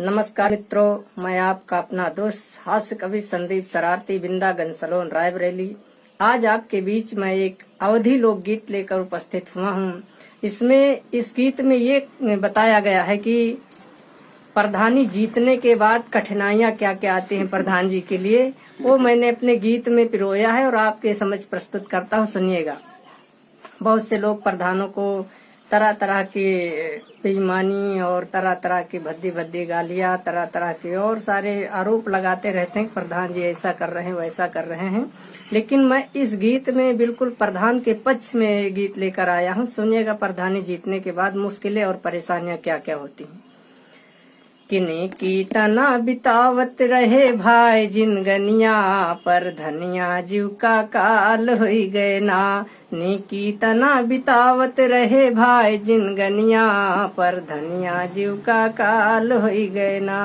नमस्कार मित्रों, मैं आपका अपना दोस्त हास्य कवि संदीप शरारती बिंदागंज सलोन रायबरेली। आज आपके बीच में एक अवधी लोकगीत लेकर उपस्थित हुआ हूँ। इस गीत में ये बताया गया है कि प्रधानी जीतने के बाद कठिनाइयाँ क्या क्या आती हैं प्रधान जी के लिए, वो मैंने अपने गीत में पिरोया है और आपके समझ प्रस्तुत करता हूँ, सुनिएगा। बहुत से लोग प्रधानों को तरह तरह की बेईमानी और तरह तरह की भद्दी भद्दी गालियां, तरह तरह के और सारे आरोप लगाते रहते हैं, प्रधान जी ऐसा कर रहे हैं वैसा कर रहे हैं। लेकिन मैं इस गीत में बिल्कुल प्रधान के पक्ष में गीत लेकर आया हूँ। सुनिएगा, प्रधानी जीतने के बाद मुश्किलें और परेशानियां क्या क्या होती हैं। किने की तना बितावत रहे भाई जिनगनिया, पर धनिया जीव का काल होई गए ना। नीकी तना बितावत रहे भाई जिनगनिया, पर धनिया जीव का काल होई गए ना।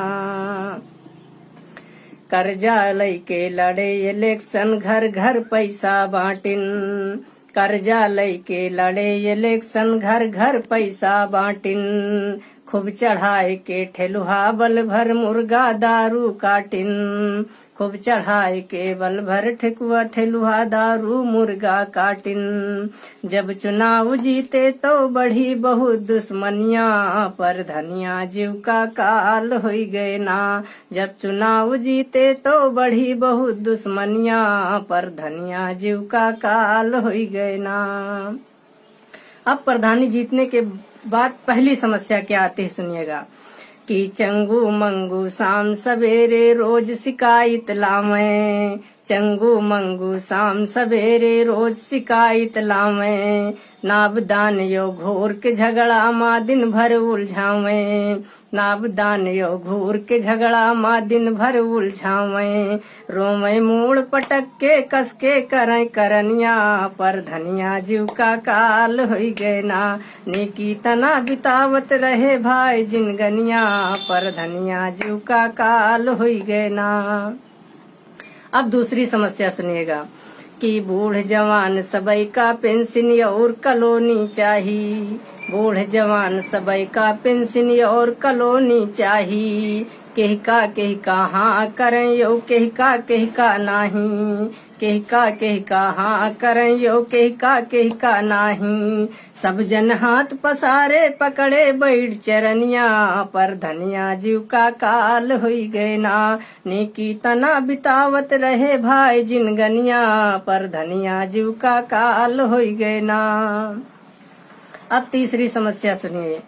कर्जा लैके लड़े इलेक्शन, घर घर पैसा बांटिन। कर्जा लैके लड़े इलेक्शन, घर घर पैसा बांटिन। खूब चढ़ाए के ठेलुहा बल भर मुर्गा दारू काटिन। खूब चढ़ाए के बल भर ठेकुआ ठेलुहा दारू मुर्गा काटिन। जब चुनाव जीते तो बढ़ी बहुत दुश्मनियां, पर धनिया जीव का काल होई गए ना। जब चुनाव जीते तो बढ़ी बहुत दुश्मनियां, पर धनिया जीव का काल होई गए ना। अब प्रधानी जीतने के बाद पहली समस्या क्या आती है, सुनिएगा। कि चंगू मंगू शाम सवेरे रोज शिकायत लावे। चंगू मंगू शाम सवेरे रोज शिकायत लावे। नाबदान यो घोर के झगड़ा माँ दिन भर उलझावे। नाबदान यो घूर के झगड़ा माँ दिन भर उलझावे। रोवे मूड़ पटक के कस के करें करनिया, पर धनिया जीव का काल होई गए ना। नीकी तना बितावत रहे भाई जिनगनिया, पर धनिया जीव का काल होई गए ना। अब दूसरी समस्या सुनिएगा। कि बूढ़ जवान सबई का पेंशन और कॉलोनी चाहिए। बूढ़ जवान सबई का पेंशन और कॉलोनी चाहिए। कहका हाँ करें यो कहका नहीं। कहका हाँ करें यो कहका नहीं। सब जन हाथ पसारे पकड़े बैठ चरनिया, पर धनिया जीव का काल होई गए ना। नीकी तना बितावत रहे भाई जिनगनिया, पर धनिया जीव का काल होई गए ना। अब तीसरी समस्या सुनिए।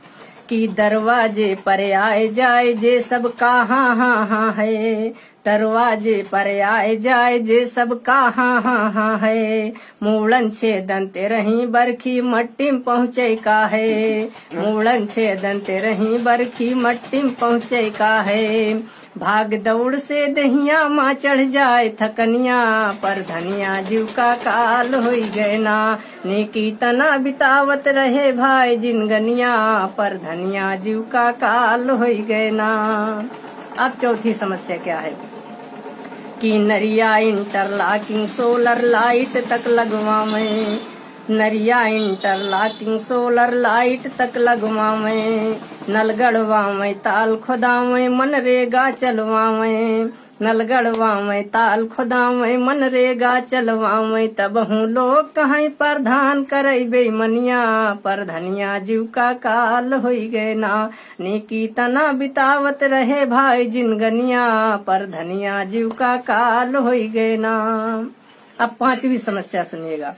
कि दरवाजे पर आए जाए जे सब का हाँ हाँ हाँ है। दरवाजे पर आए जाए जे सब का हाँ हाँ हाँ है। मूड़न छेदन ते रही बरखी मट्टी में पहुँचे का है। मूड़न छेदन ते रही बरखी मट्टी में पहुँचे का है। भाग दौड़ से दहिया माँ चढ़ जाए थकनिया, पर धनिया जीव का काल होई गए ना। नीकी तना बितावत रहे भाई जिनगनिया, पर धनिया जीव का काल होई गए ना। अब चौथी समस्या क्या है। कि नरिया इंटरलॉकिंग सोलर लाइट तक लगवावे। नरिया इंटरलॉकिंग सोलर लाइट तक लगवावे। नल गड़वावे ताल खुदावे मनरेगा चलवावे। नल गड़वावे ताल खुदावे मनरेगा चलवावे। तब हूँ लोग कहीं प्रधान करे बेमनिया, पर धनिया जीव का काल होई गए ना। नीकी तना बितावत रहे भाई जिनगनिया, पर धनिया जीव का काल होई गए ना। अब पांचवी समस्या सुनिएगा।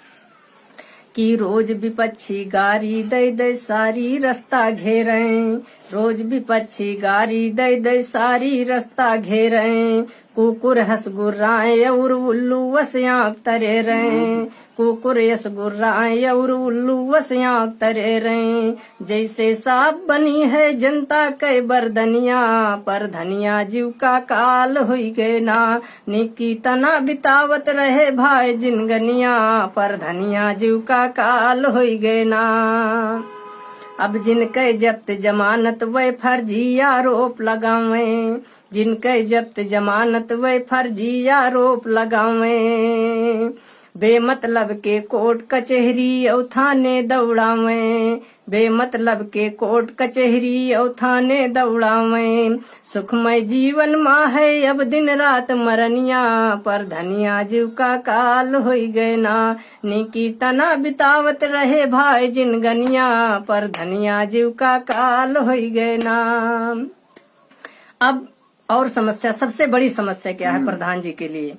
कि रोज विपक्षी गारी दे दे सारी रास्ता घेरे। रोज विपक्षी गारी दे दे सारी रास्ता घेरे। कुकुर हंस गुर्राए और उल्लू वस्याक तरे रहे। कुकुर यस गुर्राए और उल्लू वस्याक तरे रहे। जैसे साफ बनी है जनता के बरदनिया, पर धनिया जीव का काल होई गए ना। नीकी तना बितावत रहे भाई जिनगनिया, पर धनिया जीव का काल होई गए ना। अब जिनके जब्त जमानत वे फर्जी आरोप लगावे। जिनके जब्त जमानत वे फर्जी आरोप लगावे। बेमतलब के कोर्ट कचहरी और थाने दौड़ावे। बेमतलब के कोर्ट कचहरी और थाने दौड़ावे। सुखमय जीवन माँ है अब दिन रात मरनिया, पर धनिया जीव का काल होई गए ना। निकी तना बितावत रहे भाई जिनगनिया, पर धनिया जीव का काल होई गए ना। अब और समस्या, सबसे बड़ी समस्या क्या है प्रधान जी के लिए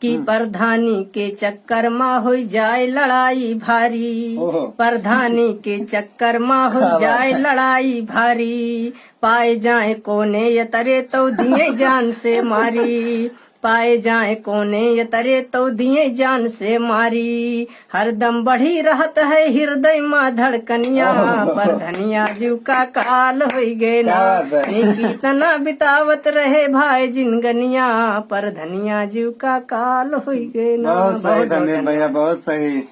कि प्रधानी के चक्कर में हो जाए लड़ाई भारी। प्रधानी के चक्कर में हो जाए लड़ाई भारी, पाए जाए कोने ये तरे तो दिए जान से मारी। पाए जाए कोने ये तरे तो दिए जान से मारी। हरदम बढ़ी रहत है हृदय माँ धड़कनिया, पर धनिया जीव का काल होई गए ना। निकी तना बितावत रहे भाई जिनगनिया, पर धनिया जीव का काल होई गए ना। बहुत सही संदीप भैया, बहुत सही।